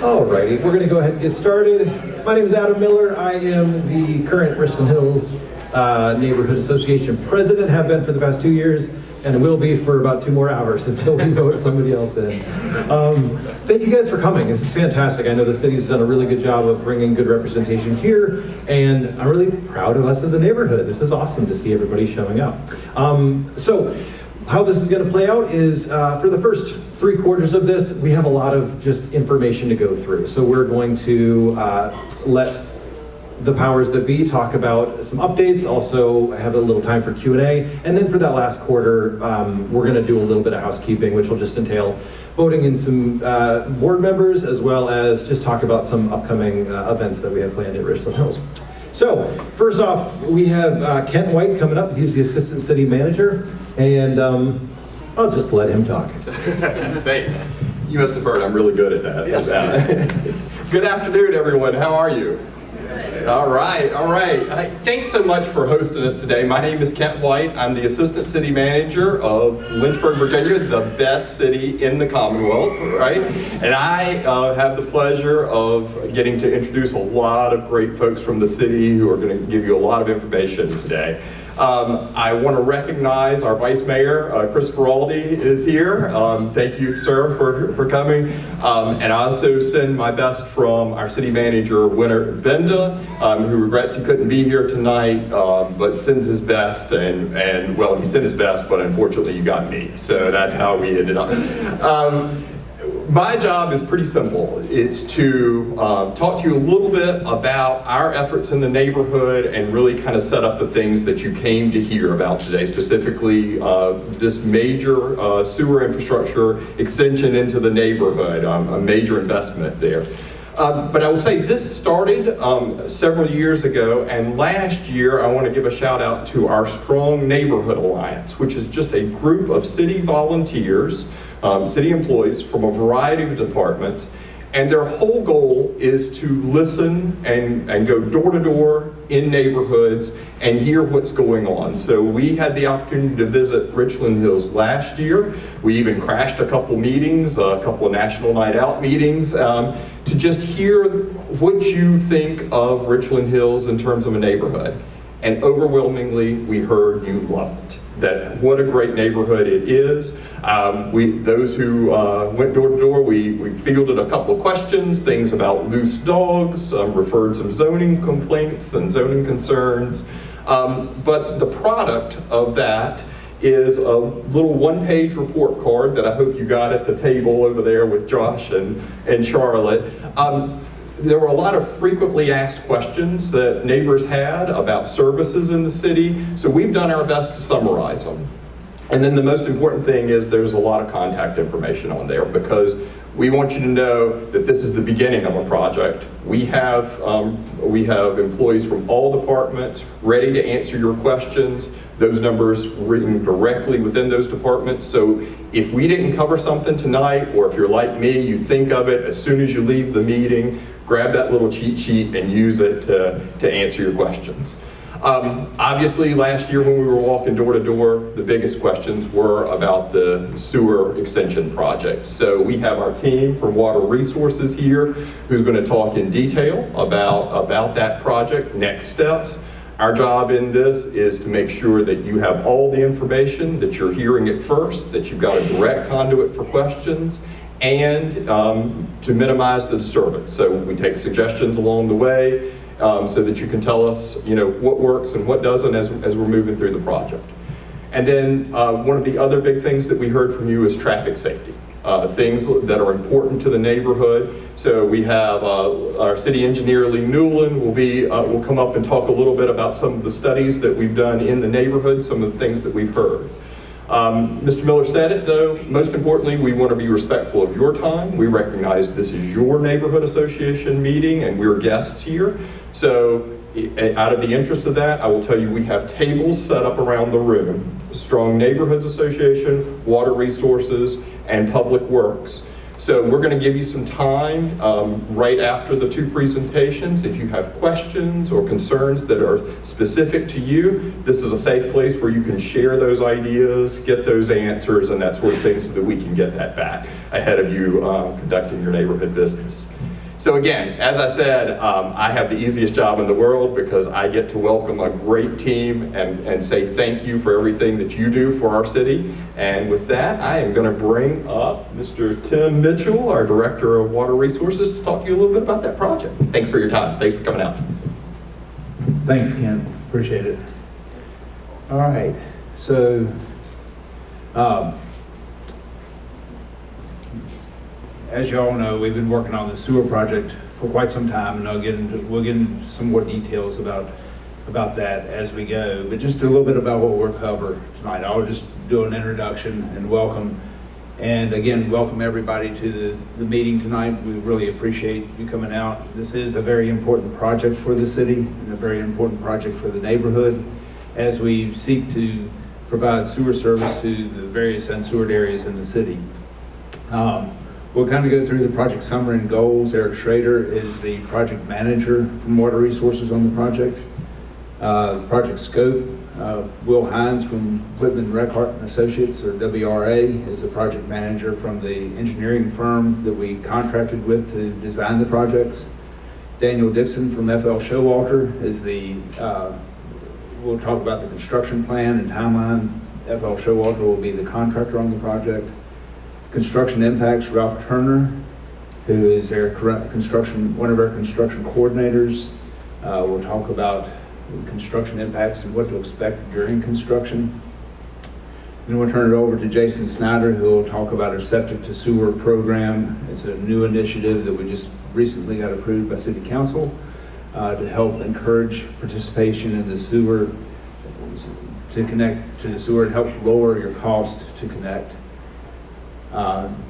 Alrighty, we're going to go ahead and get started. My name is Adam Miller. I am the current Richland Hills Neighborhood Association president, have been for the past 2 years, and will be for about 2 more hours until we vote somebody else in. Thank you guys for coming. This is fantastic. I know the city's done a really good job of bringing good representation here, and I'm really proud of us as a neighborhood. This is awesome to see everybody showing up. So how this is going to play out is for the first 3/4 of this, we have a lot of just information to go through. So we're going to let the powers that be talk about some updates, also have a little time for Q&A, and then for that last quarter, we're going to do a little bit of housekeeping, which will just entail voting in some board members, as well as just talk about some upcoming events that we have planned at Richland Hills. So, first off, we have Kent White coming up. He's the Assistant City Manager, and I'll just let him talk. Thanks. You must have heard I'm really good at that. Yes. Good afternoon, everyone. How are you? All right. Thanks so much for hosting us today. My name is Kent White. I'm the Assistant City Manager of Lynchburg, Virginia, the best city in the Commonwealth, right? And I have the pleasure of getting to introduce a lot of great folks from the city who are going to give you a lot of information today. I want to recognize our Vice Mayor, Chris Feraldi is here. Thank you, sir, for coming. And I also send my best from our City Manager, Winter Benda, who regrets he couldn't be here tonight, but sends his best. And well, he sent his best, but unfortunately you got me. So that's how we ended up. My job is pretty simple. It's to talk to you a little bit about our efforts in the neighborhood and really kind of set up the things that you came to hear about today, specifically this major sewer infrastructure extension into the neighborhood, a major investment there. But I will say this started several years ago, and last year I want to give a shout out to our Strong Neighborhood Alliance, which is just a group of city volunteers, city employees from a variety of departments, and their whole goal is to listen and go door to door in neighborhoods and hear what's going on. So we had the opportunity to visit Richland Hills last year. We even crashed a couple meetings, a couple of National Night Out meetings, to just hear what you think of Richland Hills in terms of a neighborhood. And overwhelmingly, we heard you love it. That what a great neighborhood it is. Those who went door to door, we fielded a couple of questions, things about loose dogs, referred some zoning complaints and zoning concerns. But the product of that is a little one-page report card that I hope you got at the table over there with Josh and Charlotte. There were a lot of frequently asked questions that neighbors had about services in the city, so we've done our best to summarize them. And then the most important thing is there's a lot of contact information on there, because we want you to know that this is the beginning of a project. We have employees from all departments ready to answer your questions. Those numbers written directly within those departments. So if we didn't cover something tonight, or if you're like me, you think of it as soon as you leave the meeting, grab that little cheat sheet and use it to answer your questions. Obviously, last year when we were walking door to door, the biggest questions were about the sewer extension project. So we have our team from Water Resources here who's going to talk in detail about that project, next steps. Our job in this is to make sure that you have all the information, that you're hearing it first, that you've got a direct conduit for questions, and to minimize the disturbance. So we take suggestions along the way so that you can tell us, what works and what doesn't as we're moving through the project. And then one of the other big things that we heard from you is traffic safety, things that are important to the neighborhood. So we have our city engineer, Lee Newland, will come up and talk a little bit about some of the studies that we've done in the neighborhood, some of the things that we've heard. Mr. Miller said it though, most importantly, we want to be respectful of your time. We recognize this is your neighborhood association meeting and we're guests here. So out of the interest of that, I will tell you we have tables set up around the room. Strong Neighborhoods Association, Water Resources, and Public Works. So we're going to give you some time right after the two presentations. If you have questions or concerns that are specific to you, this is a safe place where you can share those ideas, get those answers, and that sort of thing so that we can get that back ahead of you conducting your neighborhood business. So again, as I said, I have the easiest job in the world because I get to welcome a great team and say thank you for everything that you do for our city. And with that, I am going to bring up Mr. Tim Mitchell, our Director of Water Resources, to talk to you a little bit about that project. Thanks for your time. Thanks for coming out. Thanks, Ken. Appreciate it. All right. So, as you all know, we've been working on the sewer project for quite some time, and we'll get into some more details about that as we go. But just a little bit about what we'll cover tonight. I'll just do an introduction and welcome. And again, welcome everybody to the meeting tonight. We really appreciate you coming out. This is a very important project for the city and a very important project for the neighborhood as we seek to provide sewer service to the various unsewered areas in the city. We'll kind of go through the project summary and goals. Eric Schrader is the project manager from Water Resources on the project. The project scope, Will Hines from Whitman Reckhart and Associates, or WRA, is the project manager from the engineering firm that we contracted with to design the projects. Daniel Dixon from FL Showalter is we'll talk about the construction plan and timeline. FL Showalter will be the contractor on the project. Construction impacts, Ralph Turner, who is one of our construction coordinators. We'll talk about construction impacts and what to expect during construction. Then we'll turn it over to Jason Snyder, who will talk about our septic to sewer program. It's a new initiative that we just recently got approved by City Council to help encourage participation in the sewer, to connect to the sewer and help lower your cost to connect.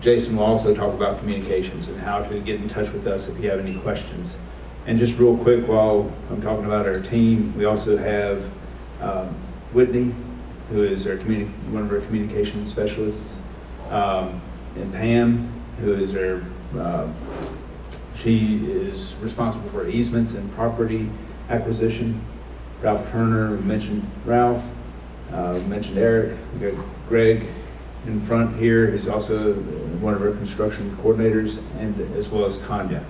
Jason will also talk about communications and how to get in touch with us if you have any questions. And just real quick, while I'm talking about our team, we also have Whitney, who is one of our communications specialists, and Pam, who is she is responsible for easements and property acquisition. Ralph Turner, we mentioned Ralph, mentioned Eric. We got Greg in front here, who's also one of our construction coordinators, and as well as Tanya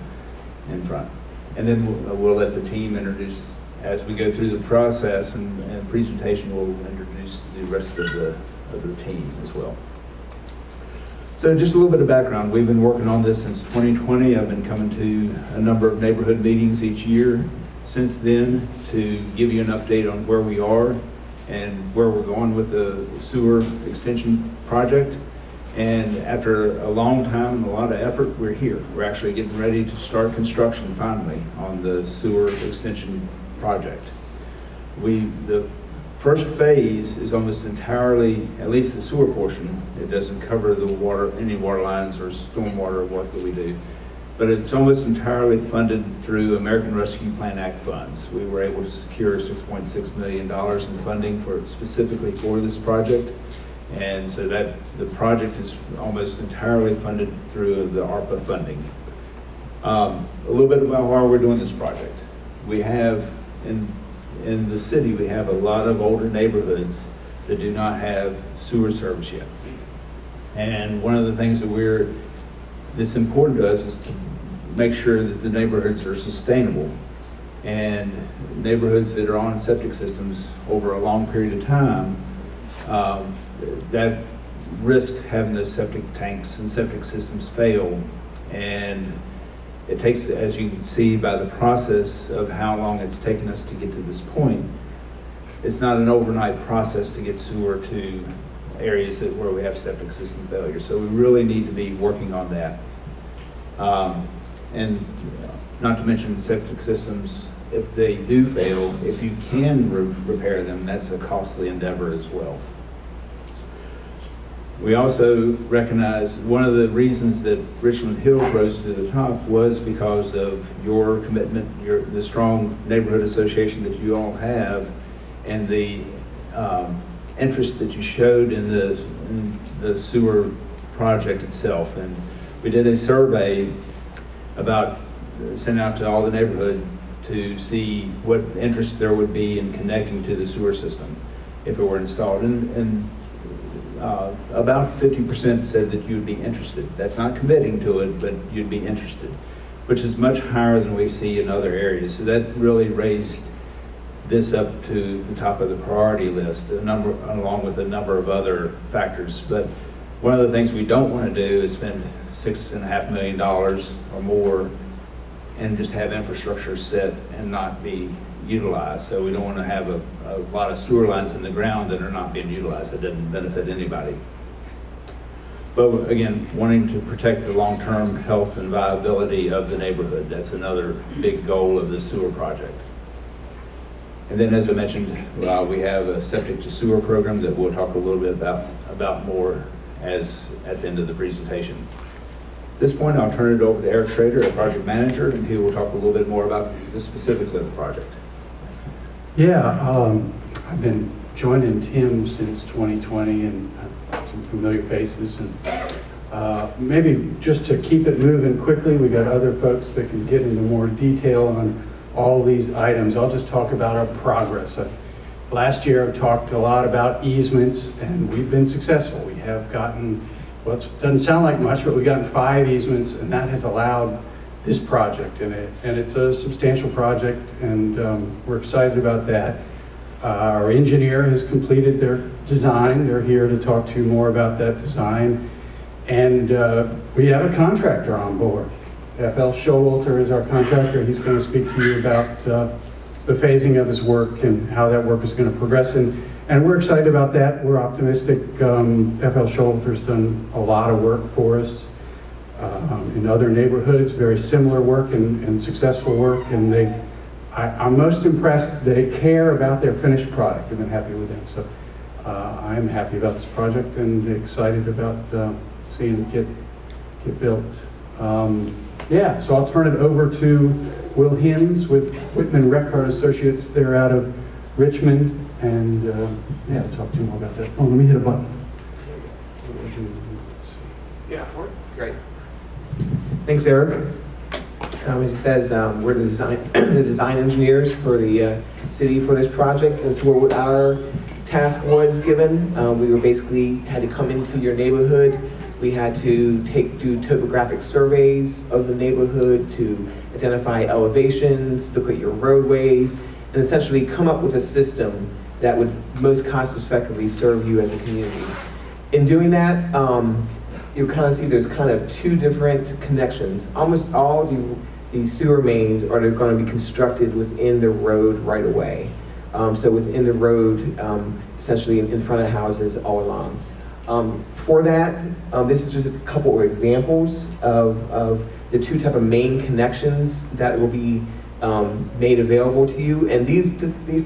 in front. And then we'll let the team introduce, as we go through the process and presentation, we'll introduce the rest of the team as well. So just a little bit of background. We've been working on this since 2020. I've been coming to a number of neighborhood meetings each year since then to give you an update on where we are and where we're going with the sewer extension project. And after a long time and a lot of effort, we're here. We're actually getting ready to start construction finally on the sewer extension project. The first phase is almost entirely, at least the sewer portion, it doesn't cover any water lines or stormwater work that we do, but it's almost entirely funded through American Rescue Plan Act funds. We were able to secure $6.6 million in funding specifically for this project. And so that the project is almost entirely funded through the ARPA funding. A little bit about why we're doing this project. We have, in the city, we have a lot of older neighborhoods that do not have sewer service yet. And one of the things that's important to us is to make sure that the neighborhoods are sustainable. And neighborhoods that are on septic systems over a long period of time, that risk having the septic tanks and septic systems fail. And it takes, as you can see by the process of how long it's taken us to get to this point, it's not an overnight process to get sewer to areas where we have septic system failure. So we really need to be working on that. And not to mention septic systems, if they do fail, if you can repair them, that's a costly endeavor as well. We also recognize one of the reasons that Richland Hills rose to the top was because of your commitment, the strong neighborhood association that you all have, and the interest that you showed in the sewer project itself. And we did a survey sent out to all the neighborhood to see what interest there would be in connecting to the sewer system if it were installed. And about 50% said that you'd be interested. That's not committing to it, but you'd be interested. which is much higher than we see in other areas. So that really raised this up to the top of the priority list, along with a number of other factors. But one of the things we don't want to do is spend $6.5 million or more and just have infrastructure set and not be utilized. So we don't want to have a lot of sewer lines in the ground that are not being utilized. That doesn't benefit anybody. But again, wanting to protect the long-term health and viability of the neighborhood, that's another big goal of the sewer project. And then, as I mentioned, we have a septic to sewer program that we'll talk a little bit about more as at the end of the presentation. At this point, I'll turn it over to Eric Schrader, our project manager, and he will talk a little bit more about the specifics of the project. Yeah, I've been joining Tim since 2020 and some familiar faces. And maybe just to keep it moving quickly, we got other folks that can get into more detail on all these items. I'll just talk about our progress. Last year I talked a lot about easements, and we've been successful. We have gotten, well, it doesn't sound like much, but we've gotten 5 easements, and that has allowed this project in it. And it's a substantial project, and we're excited about that. Our engineer has completed their design. They're here to talk to you more about that design. And we have a contractor on board. FL Showalter is our contractor. He's going to speak to you about the phasing of his work and how that work is going to progress. And we're excited about that. We're optimistic. FL Showalter's done a lot of work for us in other neighborhoods, very similar work and successful work. And I'm most impressed. They care about their finished product. I've been happy with them. So I'm happy about this project and excited about seeing it get built. Yeah, so I'll turn it over to Will Hins with Whitman Reckard Associates. They're out of Richmond, and yeah, I'll talk to you more about that. Oh, let me hit a button. Yeah, great. Thanks, Eric. As he says, we're the design engineers for the city for this project, and so what our task was given, we were basically had to come into your neighborhood. We had to do topographic surveys of the neighborhood to identify elevations, look at your roadways, and essentially come up with a system that would most cost effectively serve you as a community. In doing that, you kind of see there's kind of 2 different connections. Almost all the sewer mains are going to be constructed within the road right away. So within the road, essentially in front of houses all along. For that, this is just a couple of examples of the 2 type of main connections that will be made available to you. And these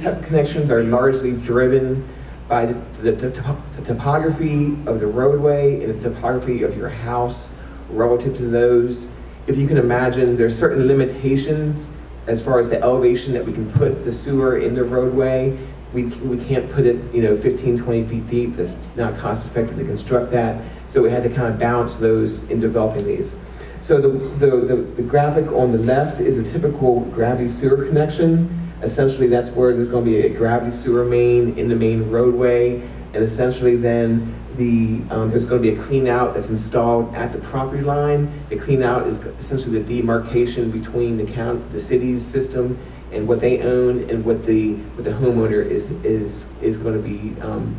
type of connections are largely driven by the topography of the roadway and the topography of your house relative to those. If you can imagine, there's certain limitations as far as the elevation that we can put the sewer in the roadway. We can't put it, 15, 20 feet deep. That's not cost effective to construct that. So we had to kind of balance those in developing these. So the graphic on the left is a typical gravity sewer connection. Essentially, that's where there's going to be a gravity sewer main in the main roadway, and essentially then there's going to be a clean out that's installed at the property line. The clean out is essentially the demarcation between the city's system and what they own and what the homeowner is going to be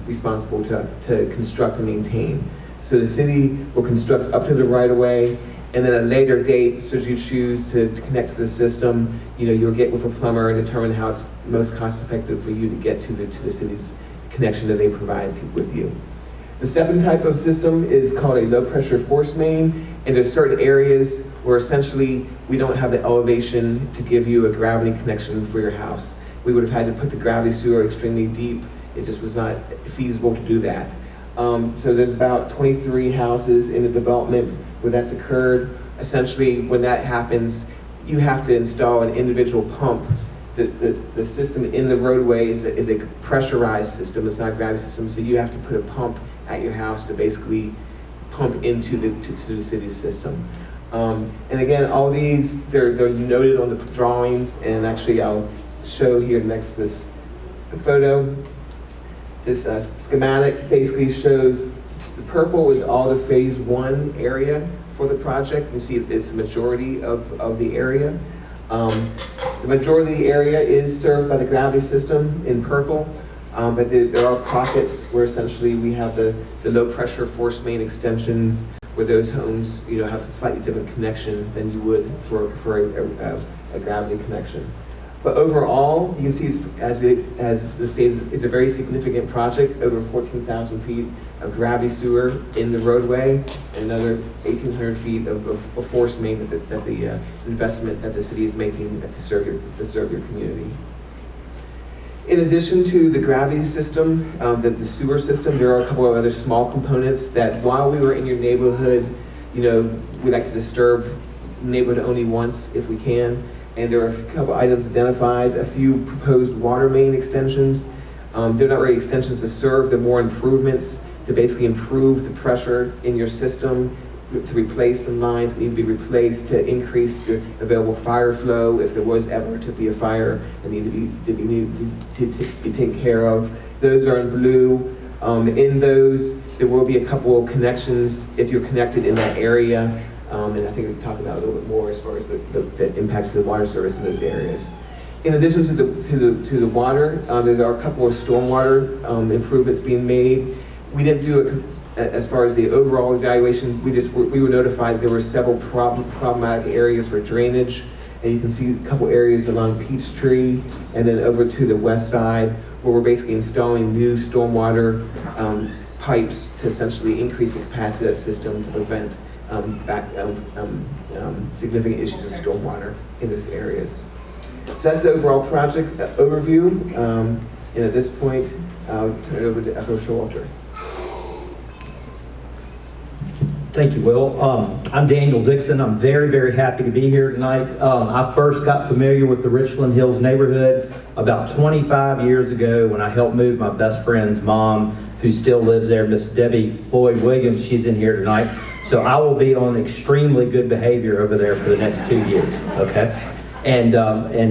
responsible to construct and maintain. So the city will construct up to the right of way, and then at a later date, should you choose to connect to the system, you'll get with a plumber and determine how it's most cost effective for you to get to the city's connection that they provide with you. The second type of system is called a low pressure force main, and there's certain areas where essentially we don't have the elevation to give you a gravity connection for your house. We would have had to put the gravity sewer extremely deep. It just was not feasible to do that. So there's about 23 houses in the development where that's occurred. Essentially, when that happens, you have to install an individual pump. The system in the roadway is a pressurized system. It's not a gravity system, so you have to put a pump at your house to basically pump into the city's system. And again, all these, they're noted on the drawings, and actually I'll show here next to this photo. This schematic basically shows the purple is all the phase 1 area for the project. You see it's a majority of the area. The majority of the area is served by the gravity system in purple, but there are pockets where essentially we have the low pressure force main extensions where those homes, have a slightly different connection than you would for a gravity connection. But overall, you can see as the state it's a very significant project, over 14,000 feet of gravity sewer in the roadway, and another 1,800 feet of force main that the investment that the city is making to serve your community. In addition to the gravity system, the sewer system, there are a couple of other small components that while we were in your neighborhood, we like to disturb the neighborhood only once if we can. And there are a couple items identified, a few proposed water main extensions. They're not really extensions to serve, they're more improvements to basically improve the pressure in your system, to replace some lines that need to be replaced, to increase the available fire flow if there was ever to be a fire that needed to be taken care of. Those are in blue. In those, there will be a couple of connections if you're connected in that area. And I think we can talk about it a little bit more as far as the impacts of the water service in those areas. In addition to the water, there are a couple of stormwater improvements being made. We didn't do it as far as the overall evaluation. We were notified there were several problematic areas for drainage, and you can see a couple areas along Peachtree and then over to the west side where we're basically installing new stormwater pipes to essentially increase the capacity of that system to prevent significant issues of stormwater in those areas. So that's the overall project overview. And at this point, I'll turn it over to Echo Showalter. Thank you, Will. I'm Daniel Dixon. I'm very, very happy to be here tonight. I first got familiar with the Richland Hills neighborhood about 25 years ago when I helped move my best friend's mom, who still lives there, Miss Debbie Floyd Williams. She's in here tonight. So I will be on extremely good behavior over there for the next 2 years, okay? And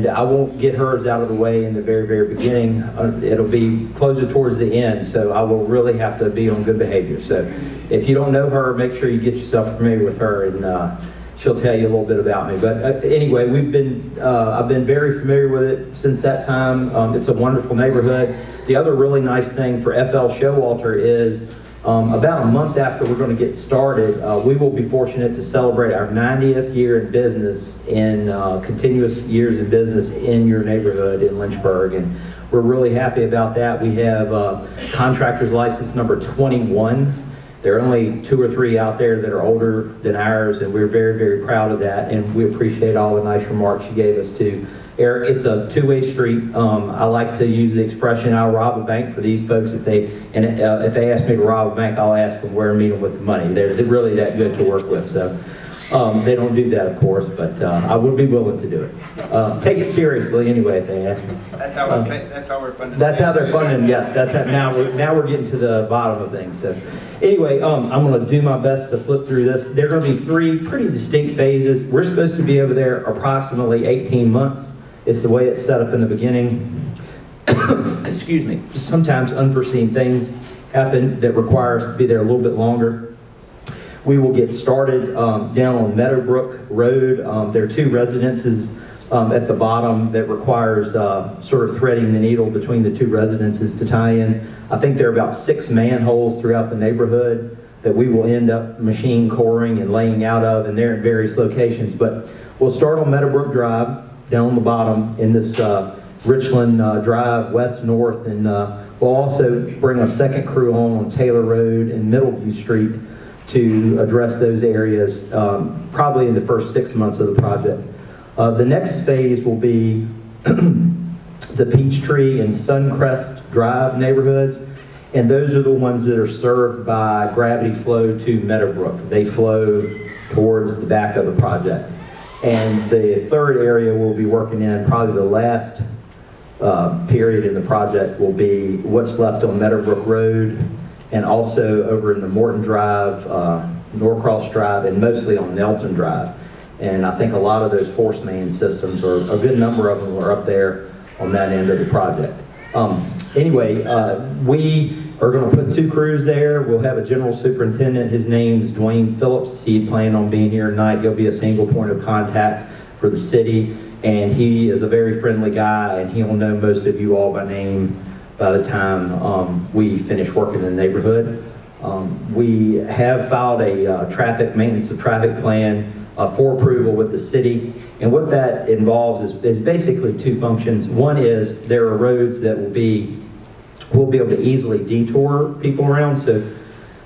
I won't get hers out of the way in the very, very beginning. It'll be closer towards the end, so I will really have to be on good behavior. So if you don't know her, make sure you get yourself familiar with her, and she'll tell you a little bit about me. But anyway, I've been very familiar with it since that time. It's a wonderful neighborhood. The other really nice thing for FL Showalter is about a month after we're going to get started, we will be fortunate to celebrate our 90th year in business, in continuous years in business in your neighborhood in Lynchburg, and we're really happy about that. We have contractor's license number 21. There are only 2 or 3 out there that are older than ours, and we're very, very proud of that, and we appreciate all the nice remarks you gave us too. Eric, it's a two-way street. I like to use the expression, I'll rob a bank for these folks. If they ask me to rob a bank, I'll ask them where to meet them with the money. They're really that good to work with. So they don't do that, of course, but I would be willing to do it. Take it seriously anyway if they ask me. That's how we're funded. That's how they're funding, yes. That's how, now we're getting to the bottom of things. So anyway, I'm going to do my best to flip through this. There are going to be 3 pretty distinct phases. We're supposed to be over there approximately 18 months. It's the way it's set up in the beginning. Excuse me. Sometimes unforeseen things happen that require us to be there a little bit longer. We will get started down on Meadowbrook Road. There are 2 residences at the bottom that requires sort of threading the needle between the 2 residences to tie in. I think there are about 6 manholes throughout the neighborhood that we will end up machine coring and laying out of, and they're in various locations. But we'll start on Meadowbrook Drive, down on the bottom in this Richland Drive, west-north, and we'll also bring a second crew on Taylor Road and Middleview Street to address those areas probably in the first 6 months of the project. The next phase will be the Peachtree and Suncrest Drive neighborhoods, and those are the ones that are served by gravity flow to Meadowbrook. They flow towards the back of the project. And the third area we'll be working in, probably the last period in the project, will be what's left on Meadowbrook Road and also over in the Morton Drive, Norcross Drive, and mostly on Nelson Drive. And I think a lot of those force main systems, or a good number of them, are up there on that end of the project. Anyway, we are going to put 2 crews there. We'll have a general superintendent. His name is Dwayne Phillips. He planned on being here tonight. He'll be a single point of contact for the city, and he is a very friendly guy, and he'll know most of you all by name by the time we finish working in the neighborhood. We have filed a maintenance of traffic plan for approval with the city, and what that involves is basically 2 functions. One is there are roads that we'll be able to easily detour people around, so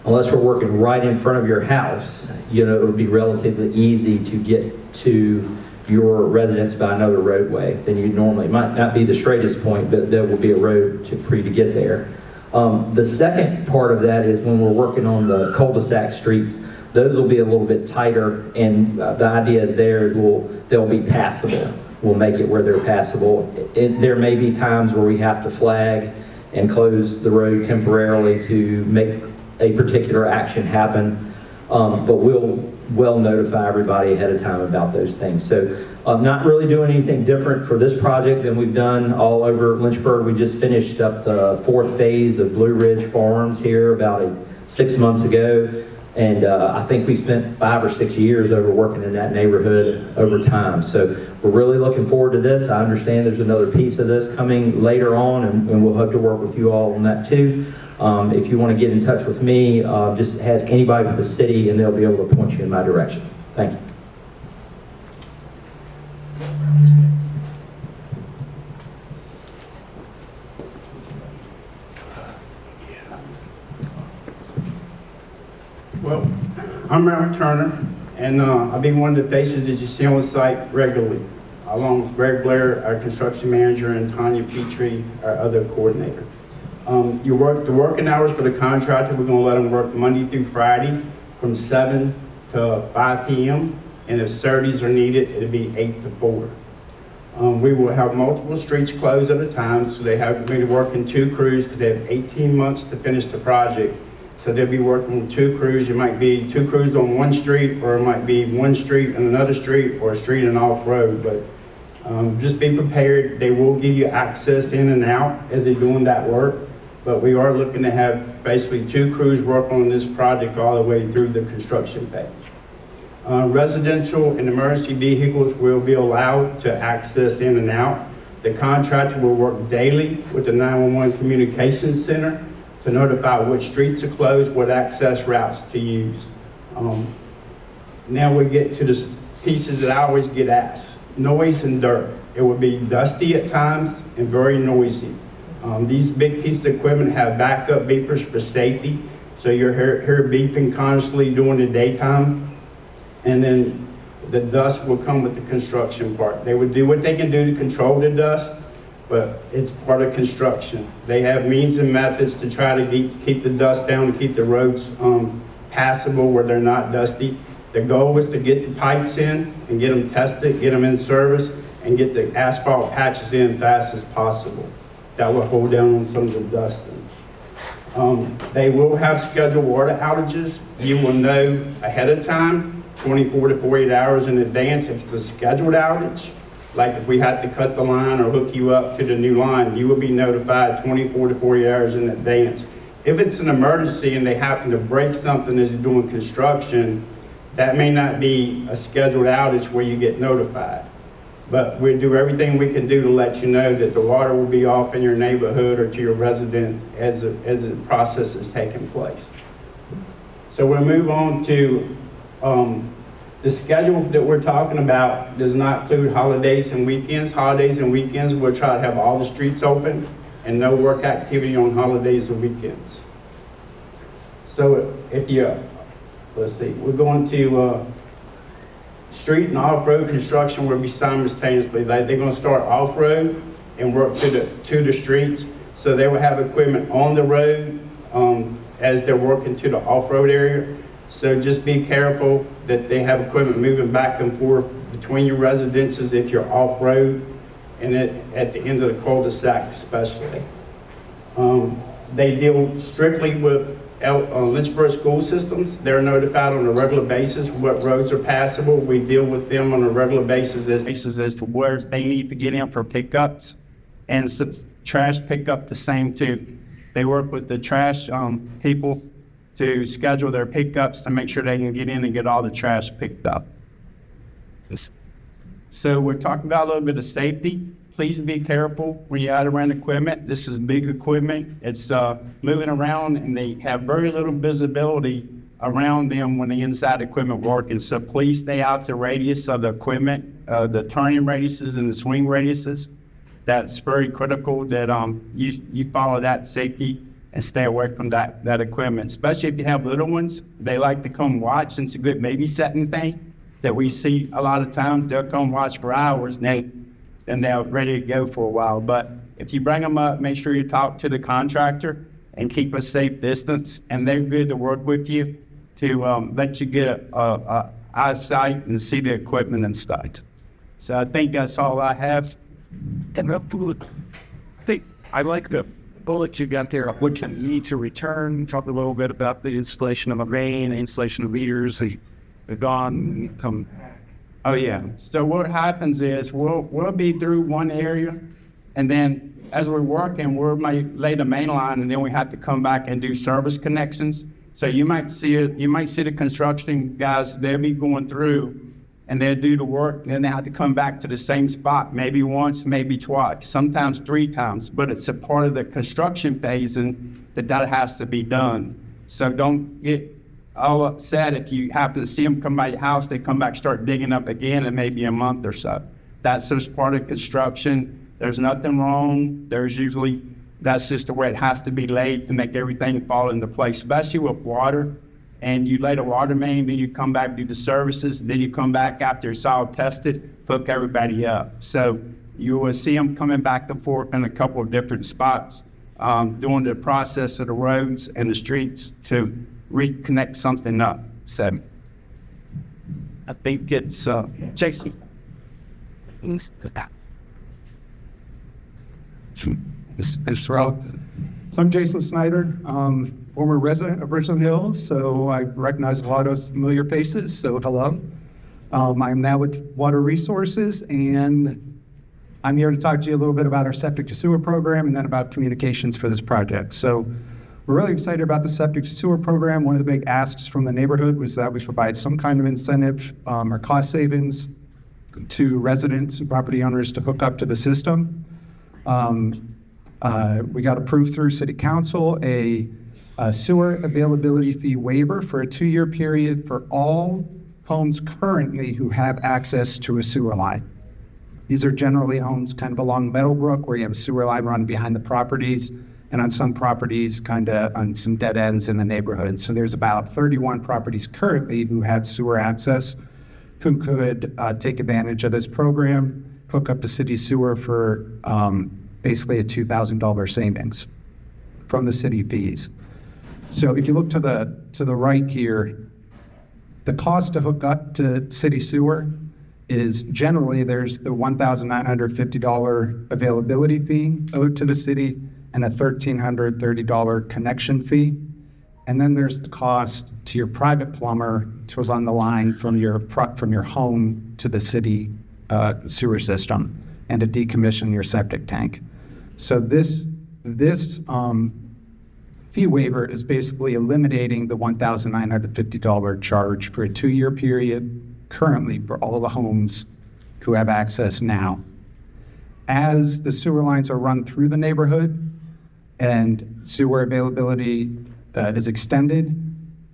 unless we're working right in front of your house, it would be relatively easy to get to your residence by another roadway than you normally. It might not be the straightest point, but there will be a road for you to get there. The second part of that is when we're working on the cul-de-sac streets, those will be a little bit tighter, and the idea is they'll be passable. We'll make it where they're passable. There may be times where we have to flag and close the road temporarily to make a particular action happen, but we'll notify everybody ahead of time about those things. So not really doing anything different for this project than we've done all over Lynchburg. We just finished up the 4th phase of Blue Ridge Farms here about 6 months ago. And I think we spent 5 or 6 years over working in that neighborhood over time. So we're really looking forward to this. I understand there's another piece of this coming later on, and we'll hope to work with you all on that too. If you want to get in touch with me, just ask anybody with the city and they'll be able to point you in my direction. Thank you. Well, I'm Ralph Turner, and I'll be one of the faces that you see on site regularly, along with Greg Blair, our construction manager, and Tanya Petrie, our other coordinator. The working hours for the contractor, we're going to let them work Monday through Friday from 7 to 5 p.m., and if Saturdays are needed, it'll be 8 to 4. We will have multiple streets closed at a time, so they have to be working 2 crews because they have 18 months to finish the project. So they'll be working with 2 crews. It might be 2 crews on one street, or it might be 1 street and another street, or a street and off-road. But just be prepared. They will give you access in and out as they're doing that work. But we are looking to have basically 2 crews work on this project all the way through the construction phase. Residential and emergency vehicles will be allowed to access in and out. The contractor will work daily with the 911 communications center to notify which streets are closed, what access routes to use. Now we get to the pieces that I always get asked. Noise and dirt. It will be dusty at times and very noisy. These big pieces of equipment have backup beepers for safety, so you're hear beeping constantly during the daytime. And then the dust will come with the construction part. They would do what they can do to control the dust, but it's part of construction. They have means and methods to try to keep the dust down, to keep the roads passable where they're not dusty. The goal is to get the pipes in and get them tested, get them in service, and get the asphalt patches in fast as possible. That will hold down on some of the dust. They will have scheduled water outages. You will know ahead of time, 24 to 48 hours in advance if it's a scheduled outage. Like if we had to cut the line or hook you up to the new line, you will be notified 24 to 48 hours in advance. If it's an emergency and they happen to break something as they're doing construction, that may not be a scheduled outage where you get notified. But we'll do everything we can do to let you know that the water will be off in your neighborhood or to your residents as the process is taking place. So we'll move on to the schedule that we're talking about does not include holidays and weekends. Holidays and weekends, we'll try to have all the streets open and no work activity on holidays or weekends. So if you, let's see, we're going to street and off-road construction will be simultaneously. They're going to start off-road and work to the streets. So they will have equipment on the road as they're working to the off-road area. So just be careful that they have equipment moving back and forth between your residences if you're off-road and at the end of the cul-de-sac especially. They deal strictly with Lynchburg school systems. They're notified on a regular basis what roads are passable. We deal with them on a regular basis as to where they need to get in for pickups, and trash pickup the same too. They work with the trash people to schedule their pickups to make sure they can get in and get all the trash picked up. So we're talking about a little bit of safety. Please be careful when you're out around equipment. This is big equipment. It's moving around, and they have very little visibility around them when the inside equipment working. So please stay out the radius of the equipment, the turning radiuses and the swing radiuses. That's very critical that you follow that safety and stay away from that equipment. Especially if you have little ones, they like to come watch. And it's a good babysitting thing that we see a lot of times. They'll come watch for hours and they're ready to go for a while. But if you bring them up, make sure you talk to the contractor and keep a safe distance. And they're good to work with you to let you get a eyesight and see the equipment and stuff. So I think that's all I have. And I think I like the bullet you got there, what you need to return. Talk a little bit about the installation of a main, installation of meters, the gone, come. Oh yeah. So what happens is we'll be through one area, and then as we're working, we might lay the main line, and then we have to come back and do service connections. So you might see the construction guys, they'll be going through and they'll do the work, and then they have to come back to the same spot, maybe once, maybe twice, sometimes 3 times, but it's a part of the construction phase and that has to be done. So don't get all upset if you have to see them come by your house, they come back, start digging up again in maybe a month or so. That's just part of construction. There's nothing wrong. That's just the way it has to be laid to make everything fall into place, especially with water. And you lay the water main, then you come back, do the services, then you come back after it's all tested, hook everybody up. So you will see them coming back and forth in a couple of different spots, doing the process of the roads and the streets to reconnect something up. So I think it's Jason. So I'm Jason Snyder, former resident of Richland Hills, so I recognize a lot of familiar faces, so hello. I'm now with Water Resources, and I'm here to talk to you a little bit about our septic to sewer program and then about communications for this project. So we're really excited about the septic to sewer program. One of the big asks from the neighborhood was that we provide some kind of incentive or cost savings to residents and property owners to hook up to the system. We got approved through City Council a sewer availability fee waiver for a 2-year period for all homes currently who have access to a sewer line. These are generally homes kind of along Meadowbrook where you have a sewer line run behind the properties, and on some properties kind of on some dead ends in the neighborhood. So there's about 31 properties currently who have sewer access who could take advantage of this program, hook up to city sewer for basically a $2,000 savings from the city fees. So if you look to the right here, the cost to hook up to city sewer is generally there's the $1,950 availability fee owed to the city and a $1,330 connection fee. And then there's the cost to your private plumber to on the line from your home to the city sewer system and to decommission your septic tank. So this fee waiver is basically eliminating the $1,950 charge for a 2-year period currently for all the homes who have access now. As the sewer lines are run through the neighborhood and sewer availability is extended,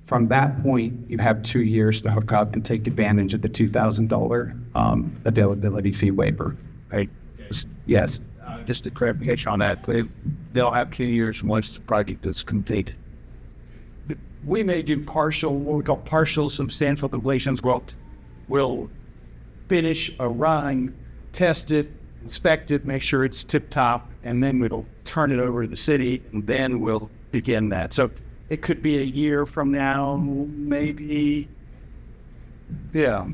from that point, you have 2 years to hook up and take advantage of the $2,000 availability fee waiver. Right. Yes. Just a clarification on that, they'll have 2 years once the project is completed. We may do what we call partial substantial completions. We'll finish a run, test it, inspect it, make sure it's tip-top, and then we'll turn it over to the city, and then we'll begin that. So it could be a year from now, maybe. Yeah.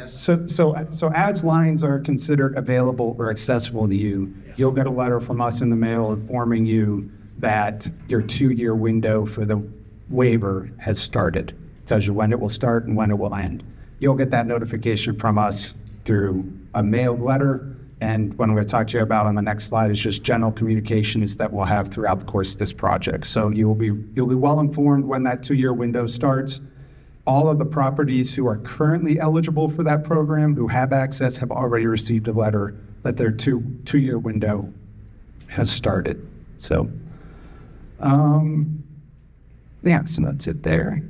So as lines are considered available or accessible to you, you'll get a letter from us in the mail informing you that your 2-year window for the waiver has started. It tells you when it will start and when it will end. You'll get that notification from us through a mailed letter, And what I'm going to talk to you about on the next slide is just general communications that we'll have throughout the course of this project. So you'll be well informed when that 2-year window starts. All of the properties who are currently eligible for that program, who have access, have already received a letter that their two-year window has started. So, yeah, so that's it there.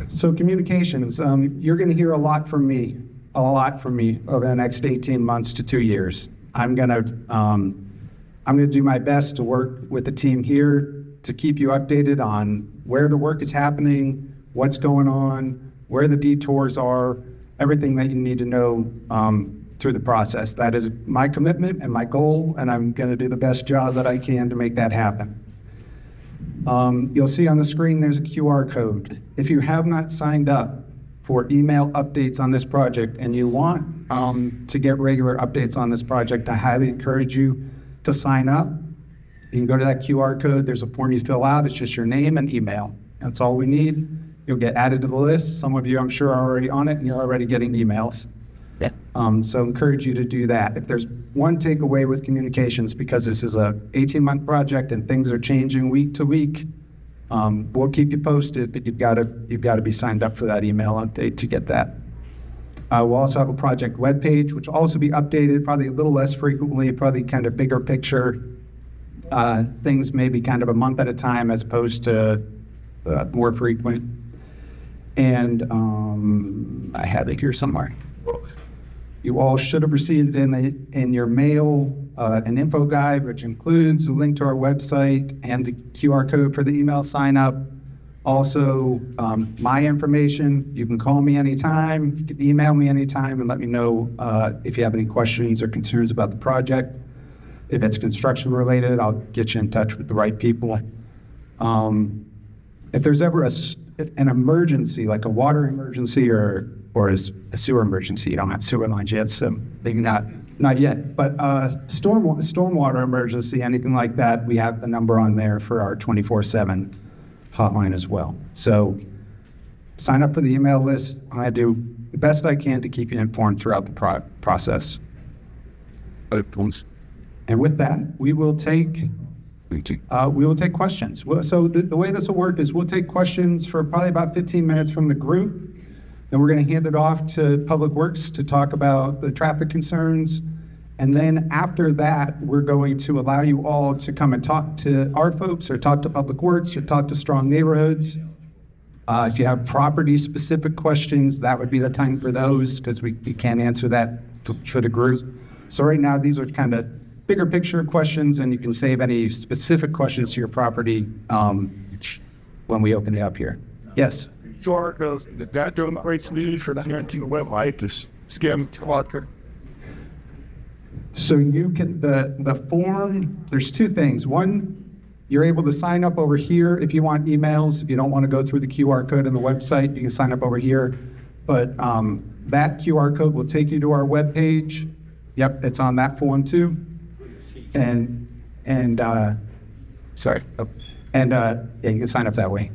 So communications, you're going to hear a lot from me over the next 18 months to 2 years. I'm going to do my best to work with the team here to keep you updated on where the work is happening, what's going on, where the detours are, everything that you need to know through the process. That is my commitment and my goal, and I'm going to do the best job that I can to make that happen. You'll see on the screen there's a QR code. If you have not signed up for email updates on this project and you want to get regular updates on this project, I highly encourage you to sign up. You can go to that QR code. There's a form you fill out. It's just your name and email. That's all we need. You'll get added to the list. Some of you, I'm sure, are already on it, and you're already getting emails. Yeah. So encourage you to do that. If there's one takeaway with communications, because this is a 18-month project and things are changing week to week, we'll keep you posted, but you've got to be signed up for that email update to get that. We'll also have a project webpage, which will also be updated, probably a little less frequently, probably kind of bigger picture things, maybe kind of a month at a time as opposed to more frequent. And I had it here somewhere. You all should have received in your mail an info guide, which includes a link to our website and the QR code for the email sign up. Also, my information. You can call me anytime, you can email me anytime, and let me know if you have any questions or concerns about the project. If it's construction related, I'll get you in touch with the right people. If there's ever an emergency, like a water emergency or a sewer emergency, you don't have sewer lines yet, so maybe not yet, but stormwater emergency, anything like that, we have the number on there for our 24/7 hotline as well. So sign up for the email list. I do the best I can to keep you informed throughout the process. And with that, we will take questions. So the way this will work is we'll take questions for probably about 15 minutes from the group. Then we're going to hand it off to Public Works to talk about the traffic concerns. And then after that, we're going to allow you all to come and talk to our folks or talk to Public Works or talk to Strong Neighborhoods. If you have property-specific questions, that would be the time for those because we can't answer that for the group. So right now, these are kind of bigger picture questions, and you can save any specific questions to your property when we open it up here. Yes? Sure, because that doing great news for the hunting website, this skim water. So you can, the form, there's two things. One, you're able to sign up over here if you want emails. If you don't want to go through the QR code on the website, you can sign up over here. But that QR code will take you to our webpage. Yep, it's on that form too. And yeah, you can sign up that way.